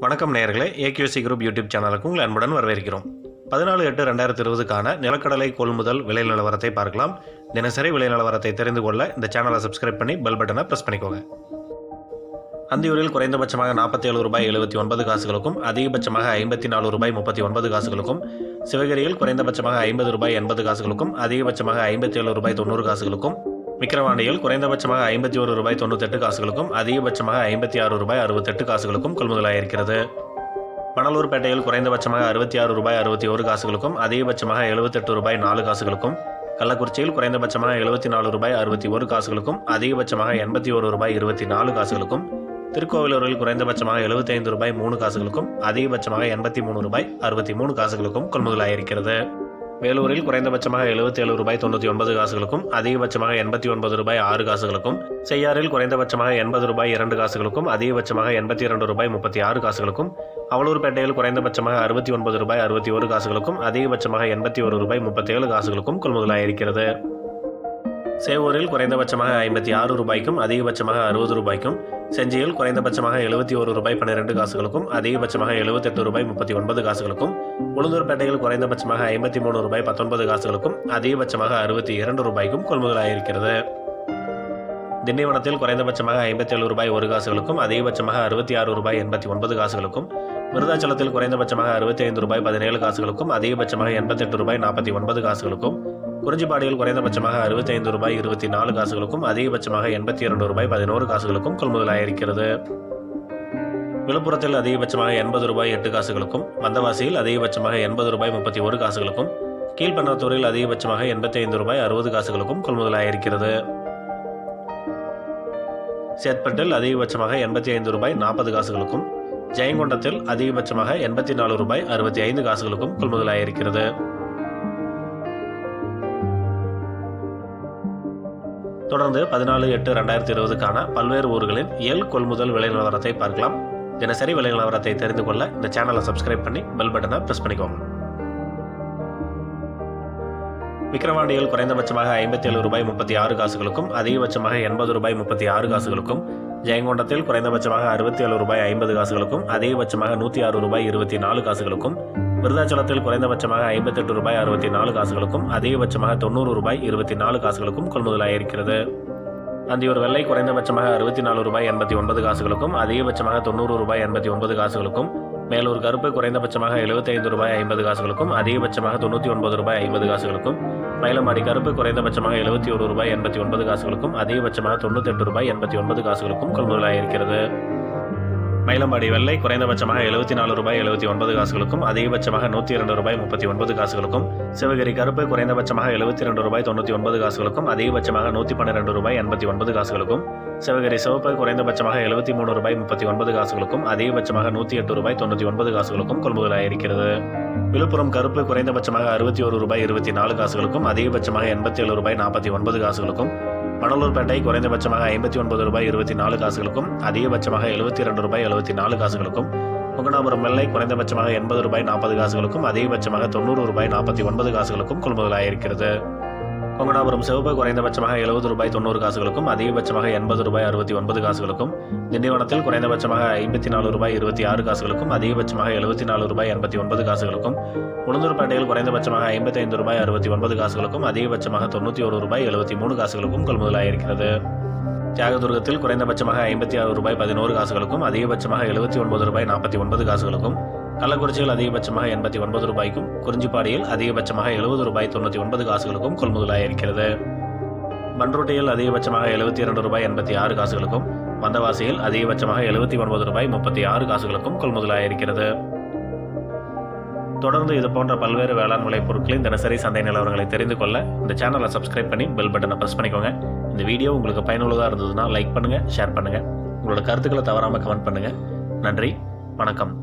வணக்கம் நேயர்களே, AQC group YouTube சேனலுக்கு உங்கள் அன்புடன் வரவேற்கிறோம். 14/8/2020க்கான நிலக்கடலை கொள்முதல் விலை நிலவரத்தை பார்க்கலாம். தினசரி விலை நிலவரத்தை தெரிந்து கொள்ள இந்த சேனலை சப்ஸ்கிரைப் பண்ணி பெல் பட்டனை ப்ரெஸ் பண்ணிக்கோங்க. அந்தியூரில் குறைந்தபட்சமாக ₹47.79 அதிகபட்சமாக ₹54.39 சிவகிரியில் குறைந்தபட்சமாக ₹50.80 அதிகபட்சமாக ₹57.90 விக்கிரவாண்டியில் குறைந்தபட்சமாக ₹51.98 அதிகபட்சமாக ₹56.68 கொள்முதலாயிருக்கிறது. மணலூர்பேட்டையில் குறைந்தபட்சமாக ₹66.61 அதிகபட்சமாக ₹78.04 கள்ளக்குறிச்சியில் குறைந்தபட்சமாக ₹74.61 அதிகபட்சமாக ₹81.24 திருக்கோவிலூரில் குறைந்தபட்சமாக ₹75.03 அதிகபட்சமாக ₹83.63 கொள்முதலாயிருக்கிறது. வேலூரில் குறைந்தபட்சமாக ₹77.99 அதிகபட்சமாக ₹89.06 செய்யாறில் குறைந்தபட்சமாக ₹80.02 அதிகபட்சமாக ₹82.36 அவலூர்பேட்டையில் குறைந்தபட்சமாக ₹69.61 அதிகபட்சமாக ₹81.37 கொள்முதலாயிருக்கிறது. சேவூரில் குறைந்தபட்சமாக ₹56 அதிகபட்சமாக ₹60 செஞ்சியில் குறைந்தபட்சமாக ₹71.12 அதிகபட்சமாக ₹78.39 உளுந்தூர்பேட்டையில் குறைந்தபட்சமாக ₹53.19 அதிகபட்சமாக ₹62 கொள்முதலாயிருக்கிறது. திண்டிவனத்தில் குறைந்தபட்சமாக ₹57.1 அதிகபட்சமாக ₹66.89 விருதாச்சலத்தில் குறைந்தபட்சமாக ₹65.17 அதிகபட்சமாக ₹88.49 குறிஞ்சிப்பாடியில் குறைந்தபட்சமாக ₹65.24 அதிகபட்சமாக ₹82.11 கொள்முதலாயிருக்கிறது. விழுப்புரத்தில் அதிகபட்சமாக ₹80.08 வந்தவாசியில் அதிகபட்சமாக ₹80.31 கீழ்பண்ணத்தூரில் அதிகபட்சமாக ₹85.60 கொள்முதலாயிருக்கிறது. சேத்பட்டில் அதிகபட்சமாக ₹85.40 ஜெயங்கொண்டத்தில் அதிகபட்சமாக ₹84.65 கொள்முதலாயிருக்கிறது. தொடர்ந்து 14/8/2020க்கான பல்வேறு ஊர்களின் கொள்முதல் விலை நிலவரத்தை பார்க்கலாம். தினசரி விலை நிலவரத்தை தெரிந்து கொள்ள இந்த சேனலை சப்ஸ்கிரைப் பண்ணி பெல் பட்டனை ப்ரெஸ் பண்ணிக்கோங்க. விக்கிரவாண்டியில் குறைந்தபட்சமாக ₹57.36 அதிகபட்சமாக ₹80.36 ஜெயங்கொண்டத்தில் குறைந்தபட்சமாக ₹67.50 அதிகபட்சமாக ₹106.24 விருதாச்சலத்தில் குறைந்தபட்சமாக ₹58.64 அதிகபட்சமாக ₹90.24 கொள்முதலாயிருக்கிறது. அந்தியூர் வெள்ளை குறைந்தபட்சமாக ₹64.89 அதிகபட்சமாக ₹90.89 மேலூர் கருப்பு குறைந்தபட்சமாக ₹75.50 அதிகபட்சமாக ₹99.50 மயிலமாடி கருப்பு குறைந்தபட்சமாக ₹71.89 அதிகபட்சமாக ₹98.89 கொள்முதலாயிருக்கிறது. மயிலம்பாடி வெள்ளை குறைந்தபட்சமாக ₹74.79 அதிகபட்சமாக ₹102.39 சிவகிரி கருப்பு குறைந்தபட்சமாக ₹72.99 அதிகபட்சமாக ₹112.89 சிவகிரி சிவப்பு குறைந்தபட்சமாக ₹73.39 அதிகபட்சமாக ₹108.99 கொள்முதலாயிருக்கிறது. விழுப்புரம் கருப்பு குறைந்தபட்சமாக ₹61.24 அதிகபட்சமாக ₹87.49 மணலூர்பேட்டை குறைந்தபட்சமாக ₹59.24 அதிகபட்சமாக ₹72.74 முகனாபுரம் வெள்ளை குறைந்தபட்சமாக ₹80.40 அதிகபட்சமாக ₹90.49 கொள்முதலாயிருக்கிறது. கொங்கனாபுரம் சிவப்பு குறைந்தபட்சமாக ₹70.90 அதிகபட்சமாக ₹80.69 திண்டிவனத்தில் குறைந்தபட்சமாக ₹54.26 அதிகபட்சமாக ₹74.89 உளுந்தூர்பேட்டையில் குறைந்தபட்சமாக ₹55.69 அதிகபட்சமாக ₹91.73 கொள்முதலாயிருக்கிறது. தியாகதுர்கத்தில் குறைந்தபட்சமாக ₹56.11 அதிகபட்சமாக ₹79.49 கள்ளக்குறிச்சியில் அதிகபட்சமாக ₹89 குறிஞ்சிப்பாடியில் அதிகபட்சமாக ₹70.99 கொள்முதலாயிருக்கிறது. பன்ருட்டியில் அதிகபட்சமாக ₹72.86 வந்தவாசியில் அதிகபட்சமாக ₹79.36 கொள்முதலாயிருக்கிறது. தொடர்ந்து இது போன்ற பல்வேறு வேளாண் விளைபொருட்களின் தினசரி சந்தை நிலவரங்களை தெரிந்து கொள்ள இந்த சேனலை சப்ஸ்கிரைப் பண்ணி பெல் பட்டனை ப்ரெஸ் பண்ணிக்கோங்க. இந்த வீடியோ உங்களுக்கு பயனுள்ளதாக இருந்ததுன்னா லைக் பண்ணுங்கள், ஷேர் பண்ணுங்கள். உங்களோட கருத்துக்களை தவறாமல் கமெண்ட் பண்ணுங்கள். நன்றி, வணக்கம்.